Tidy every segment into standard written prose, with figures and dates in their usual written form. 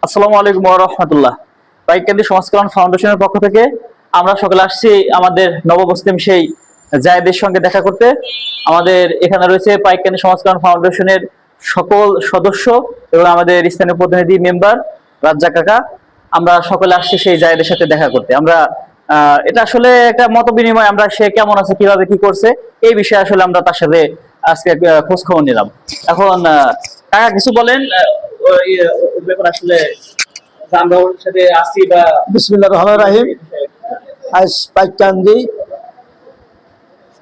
আসসালামু আলাইকুম ওয়া রাহমাতুল্লাহ। পাইককান্দি সমাজ কল্যাণ ফাউন্ডেশনের পক্ষ থেকে আমরা সকলে আসছি আমাদের নবমুসলিম সেই জায়েদের সঙ্গে দেখা করতে। আমাদের এখানে রয়েছে পাইককান্দি সমাজ কল্যাণ ফাউন্ডেশনের সকল সদস্য এবং আমাদের স্থানীয় প্রতিনিধি মেম্বার রাজ্জাক কাকা। আমরা সকলে আসছি সেই জায়েদের সাথে দেখা করতে। আমরা এটা আসলে একটা মত বিনিময়, আমরা সে কেমন আছে, কিভাবে কি করছে, এই বিষয়ে আসলে আমরা তার সাথে আজকে খোঁজ খবর নিলাম। এখন কাকা কিছু বলেন ওই ব্যাপার আসলে আমরা ওর সাথে আসি বা বিসমিল্লাহির রহমানির রহিম। আজ পাইককান্দি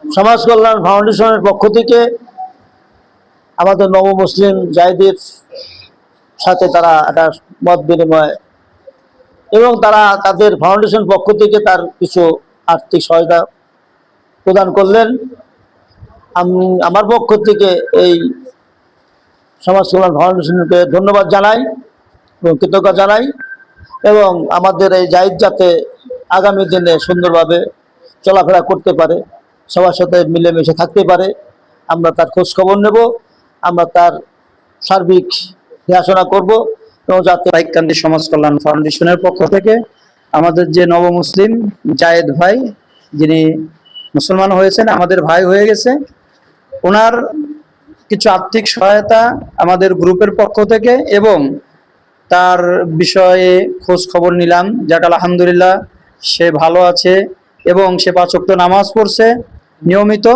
সমাজ কল্যাণ ফাউন্ডেশনের পক্ষ থেকে আমাদের নবমুসলিম জায়েদের সাথে তারা একটা মত বিনিময় এবং তারা তাদের ফাউন্ডেশন পক্ষ থেকে তার কিছু আর্থিক সহায়তা প্রদান করলেন। আমি আমার পক্ষ থেকে এই সমাজ কল্যাণ ফাউন্ডেশনকে ধন্যবাদ জানাই এবং কৃতজ্ঞতা জানাই, এবং আমাদের এই জায়েদ যাতে আগামী দিনে সুন্দরভাবে চলাফেরা করতে পারে, সবার সাথে মিলেমিশে থাকতে পারে, আমরা তার খোঁজ খবর নেব, আমরা তার সার্বিক দেখাশোনা করব। এবং যাতে পাইককান্দি সমাজ কল্যাণ ফাউন্ডেশনের পক্ষ থেকে আমাদের যে নবমুসলিম জায়েদ ভাই, যিনি মুসলমান হয়েছেন, আমাদের ভাই হয়ে গেছে, ওনার কিছু আর্থিক সহায়তা আমাদের গ্রুপের পক্ষ থেকে এবং তার বিষয়ে খোঁজ খবর নিলাম। যাক আলহামদুলিল্লাহ, সে ভালো আছে এবং সে 5 ওয়াক্ত নামাজ পড়ছে নিয়মিত।